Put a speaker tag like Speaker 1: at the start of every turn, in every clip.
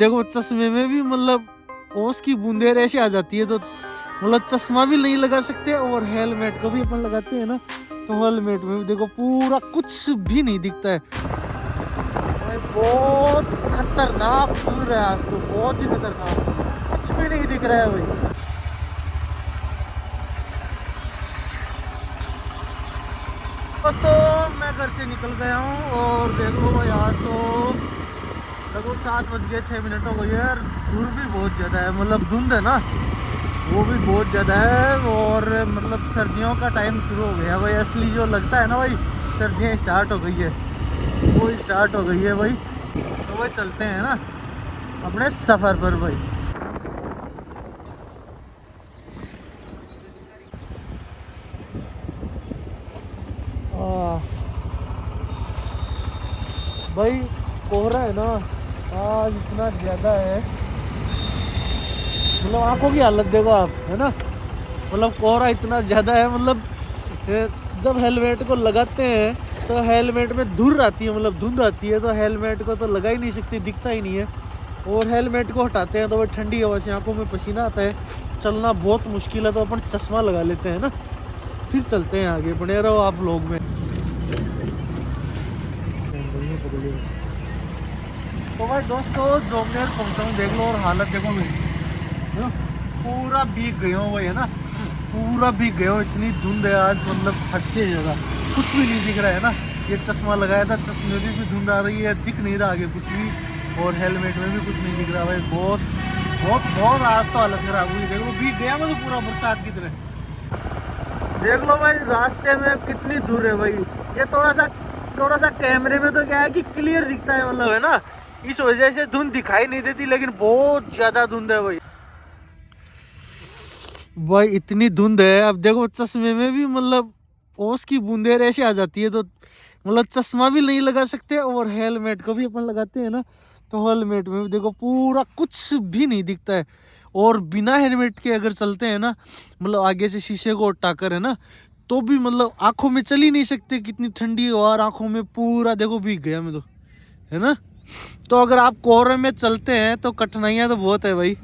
Speaker 1: देखो चश्मे में भी मतलब ओस की बूंदें ऐसे आ जाती है, तो मतलब चश्मा भी नहीं लगा सकते। और हेलमेट को भी अपन लगाते हैं ना, तो हेलमेट में भी देखो पूरा कुछ भी नहीं दिखता है भाई। बहुत खतरनाक दूर है आज तो, बहुत ही खतरनाक, कुछ भी नहीं दिख रहा है भाई। दोस्तों मैं घर से निकल गया हूँ और देख लो भाई आज तो लगभग 7 बज गए 6 मिनट हो गई है यार। धूप भी बहुत ज़्यादा है, मतलब धुंध है ना, वो भी बहुत ज़्यादा है। और मतलब सर्दियों का टाइम शुरू हो गया भाई, असली जो लगता है ना भाई, सर्दियाँ स्टार्ट हो गई है, वो स्टार्ट हो गई है भाई। तो भाई चलते हैं ना अपने सफ़र पर भाई। भाई कोहरा है ना आज इतना ज़्यादा है, मतलब आंखों की हालत देखो आप, है ना। मतलब कोहरा इतना ज़्यादा है, मतलब जब हेलमेट को लगाते हैं तो हेलमेट में धुंध आती है, मतलब धुंध आती है, तो हेलमेट को तो लगा ही नहीं सकती, दिखता ही नहीं है। और हेलमेट को हटाते हैं तो वो ठंडी हवा से आंखों में पसीना आता है, चलना बहुत मुश्किल है। तो अपन चश्मा लगा लेते हैं ना, फिर चलते हैं आगे, बने रहो आप लोग में। तो भाई दोस्तों जोमनेर पहुंचा हूँ, देख लो और हालत देखो मेरी, पूरा भीग गया हूँ भाई, है ना, पूरा भीग गया हूँ। इतनी धुंध है आज, मतलब हद से ज़्यादा, कुछ भी नहीं दिख रहा है ना। ये चश्मा लगाया था, चश्मे में भी धुंध आ रही है, दिख नहीं रहा आगे कुछ भी, और हेलमेट में भी कुछ नहीं दिख रहा भाई। बहुत बहुत बहुत आज तो हालत खराब हुई, देख लो भीग गया मैं तो पूरा बरसात की तरह। देख लो भाई रास्ते में कितनी दूर है भाई। ये थोड़ा सा कैमरे में तो क्या है कि क्लियर दिखता है, मतलब है ना, इस वजह से धुंध दिखाई नहीं देती, लेकिन बहुत ज्यादा धुंध है भाई। भाई इतनी धुंध है, अब देखो चश्मे में भी मतलब ओस की बूंदें ऐसे आ जाती है, तो मतलब चश्मा भी नहीं लगा सकते। और हेलमेट को भी अपन लगाते हैं ना, तो हेलमेट में भी देखो पूरा कुछ भी नहीं दिखता है। और बिना हेलमेट के अगर चलते हैं ना, मतलब आगे से शीशे को हटाकर, है ना, तो भी मतलब आंखों में चल ही नहीं सकते, कितनी ठंडी हवा, और आंखों में पूरा देखो भीग गया मैं तो, है ना। तो अगर आप कोहरे में चलते हैं तो कठिनाइयाँ तो बहुत है भाई,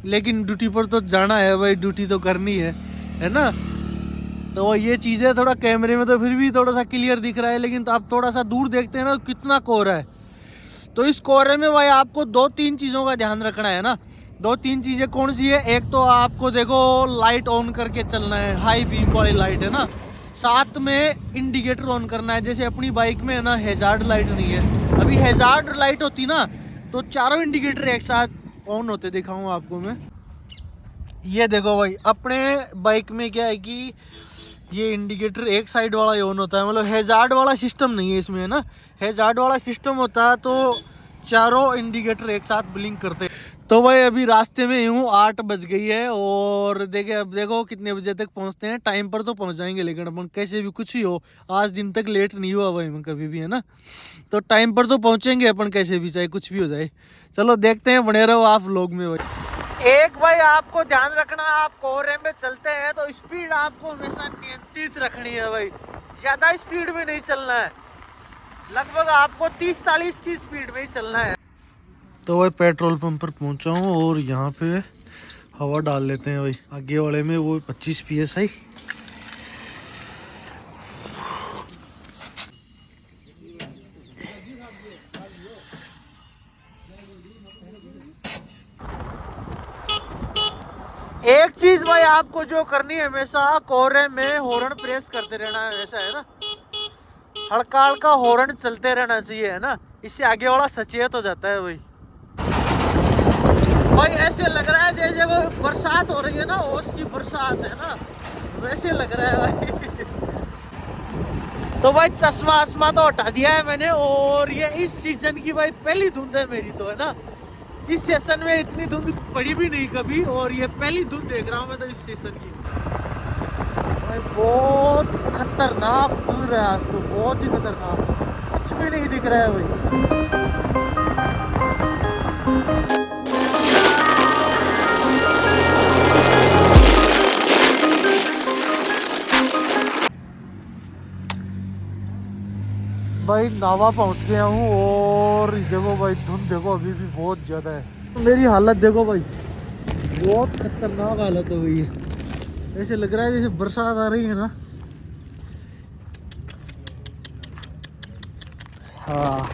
Speaker 1: लेकिन ड्यूटी पर तो जाना है भाई, ड्यूटी तो करनी है ना। तो ये चीज़ें थोड़ा कैमरे में तो फिर भी थोड़ा सा क्लियर दिख रहा है, लेकिन तो आप थोड़ा सा दूर देखते हैं ना तो कितना कोहरा है। तो इस कोहरे में भाई आपको 2-3 चीज़ों का ध्यान रखना है ना। 2-3 चीज़ें कौन सी है, एक तो आपको देखो लाइट ऑन करके चलना है, हाई बीम वाली लाइट, है ना। साथ में इंडिकेटर ऑन करना है, जैसे अपनी बाइक में है ना हैजार्ड लाइट नहीं है, अभी हैजार्ड लाइट होती ना तो चारों इंडिकेटर एक साथ ऑन होते, दिखाऊँ आपको मैं। ये देखो भाई अपने बाइक में क्या है कि ये इंडिकेटर एक साइड वाला ही ऑन होता है, मतलब हैजार्ड वाला सिस्टम नहीं है इसमें, है ना। हैजार्ड वाला सिस्टम होता है तो चारों इंडिकेटर एक साथ ब्लिंक करते हैं। तो भाई अभी रास्ते में हूँ, 8 बज गई है, और देखे अब देखो कितने बजे तक पहुँचते हैं। टाइम पर तो पहुँच जाएंगे, लेकिन अपन कैसे भी कुछ ही हो, आज दिन तक लेट नहीं हुआ भाई मैं कभी भी, है ना। तो टाइम पर तो पहुँचेंगे अपन कैसे भी, चाहे कुछ भी हो जाए। चलो देखते हैं, बने रहो आप लोग में भाई। एक भाई आपको ध्यान रखना, आप कोहरे में चलते हैं तो स्पीड आपको हमेशा नियंत्रित रखनी है भाई, ज्यादा स्पीड में नहीं चलना है, लगभग आपको 30-40 की स्पीड में ही चलना है। तो भाई पेट्रोल पंप पर पहुंचा हूँ और यहाँ पे हवा डाल लेते हैं भाई, आगे वाले में वो 25 PSI। एक चीज भाई आपको जो करनी है, हमेशा कोहरे में हॉर्न प्रेस करते रहना है, ऐसा है ना, हल्का हल्का हॉर्न चलते रहना चाहिए, है ना, इससे आगे वाला सचेत हो जाता है भाई। भाई ऐसे लग रहा है जैसे वो बरसात हो रही है ना, ओस की बरसात है ना, वैसे लग रहा है भाई। तो भाई चश्मा आसमा तो हटा दिया है मैंने, और ये इस सीजन की भाई पहली धुंध है मेरी तो, है ना। इस सेशन में इतनी धुंध पड़ी भी नहीं कभी, और ये पहली धुंध देख रहा हूँ मैं तो इस सेशन की भाई। बहुत खतरनाक धुंध है आज तो, बहुत ही खतरनाक, कुछ भी नहीं दिख रहा है भाई। भाई भाई नावा पहुंच गया हूँ और देखो भाई धुंध देखो अभी भी बहुत ज़्यादा है। मेरी हालत देखो भाई, बहुत खतरनाक हालत हो गई है। ऐसे लग रहा है जैसे बरसात आ रही है ना। हाँ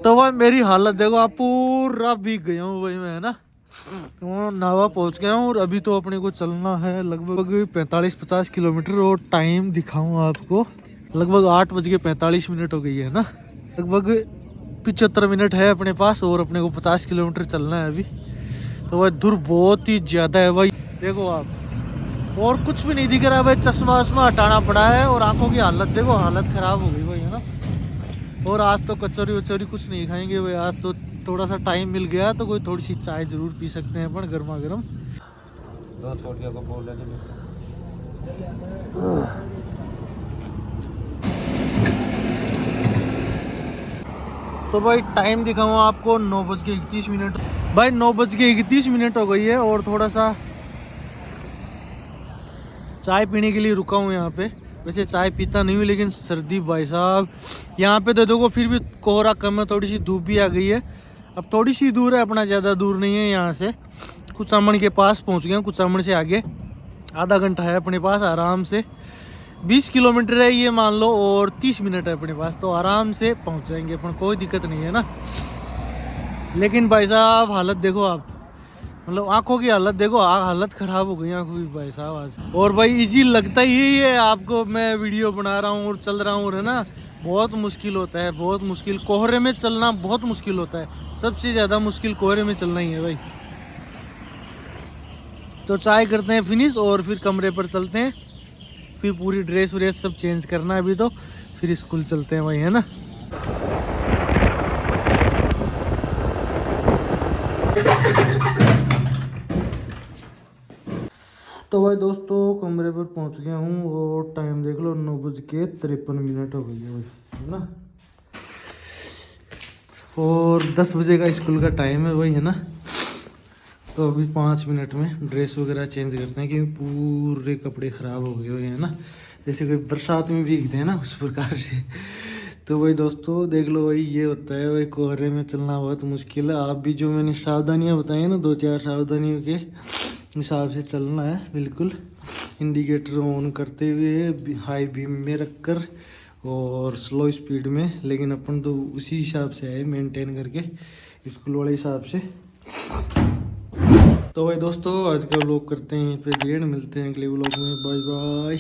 Speaker 1: तो भाई मेरी हालत देखो, आप पूरा भीग गया हूँ भाई मैं, है ना। तो नावा पहुंच गया हूँ और अभी तो अपने को चलना है लगभग 45-50 किलोमीटर। और टाइम दिखाऊं आपको, लगभग 8:45 हो गई है ना। लगभग 75 मिनट है अपने पास और अपने को 50 किलोमीटर चलना है अभी। तो भाई दूर बहुत ही ज़्यादा है भाई, देखो आप। और कुछ भी नहीं दिख रहा है भाई, चश्मा वश्मा हटाना पड़ा है। और आंखों की हालत देखो, हालत ख़राब हो गई भाई, है ना। और आज तो कचौरी वचौरी कुछ नहीं खाएंगे भाई, आज तो थोड़ा सा टाइम मिल गया तो कोई थोड़ी सी चाय जरूर पी सकते हैं अपन गर्मा गर्म। तो भाई टाइम दिखाऊँ आपको 9:31। भाई 9:31 हो गई है और थोड़ा सा चाय पीने के लिए रुका हूँ यहाँ पे। वैसे चाय पीता नहीं हूँ लेकिन सर्दी भाई साहब यहाँ पे तो देखो फिर भी कोहरा कम है, थोड़ी सी धूप भी आ गई है। अब थोड़ी सी दूर है अपना, ज़्यादा दूर नहीं है यहाँ से। कुचामन के पास पहुँच गए, कुचामन से आगे आधा घंटा है अपने पास आराम से। 20 किलोमीटर है ये मान लो और 30 मिनट है अपने पास, तो आराम से पहुँच जाएंगे अपन, कोई दिक्कत नहीं है ना। लेकिन भाई साहब हालत देखो आप, मतलब आंखों की हालत देखो, हालत खराब हो गई आंखों की भाई साहब आज। और भाई इजी लगता ही है आपको, मैं वीडियो बना रहा हूँ और चल रहा हूँ, है ना। बहुत मुश्किल होता है, बहुत मुश्किल। कोहरे में चलना बहुत मुश्किल होता है, सबसे ज़्यादा मुश्किल कोहरे में चलना ही है भाई। तो चाय करते हैं फिनिश और फिर कमरे पर चलते हैं। फिर पूरी ड्रेस व्रेस सब चेंज करना है अभी, तो फिर स्कूल चलते हैं भाई, है ना। तो भाई दोस्तों कमरे पर पहुंच गया हूँ और टाइम देख लो 9:53 हो गई है भाई, है ना। और 10 बजे का स्कूल का टाइम है भाई, है ना। तो अभी 5 मिनट में ड्रेस वगैरह चेंज करते हैं क्योंकि पूरे कपड़े ख़राब हो गए हुए हैं ना, जैसे कोई बरसात में भीगते हैं ना उस प्रकार से। तो भाई दोस्तों देख लो भाई, ये होता है भाई कोहरे में चलना बहुत मुश्किल है। आप भी जो मैंने सावधानियां बताई ना, 2-4 सावधानियों के हिसाब से चलना है बिल्कुल। इंडिकेटर ऑन करते हुए हाई बीम में रखकर और स्लो स्पीड में, लेकिन अपन तो उसी हिसाब से है मेंटेन करके, स्कूल वाले हिसाब से। तो भाई दोस्तों आज का व्लॉग करते हैं यहीं पे, मिलते हैं अगले व्लॉग में, बाय बाय।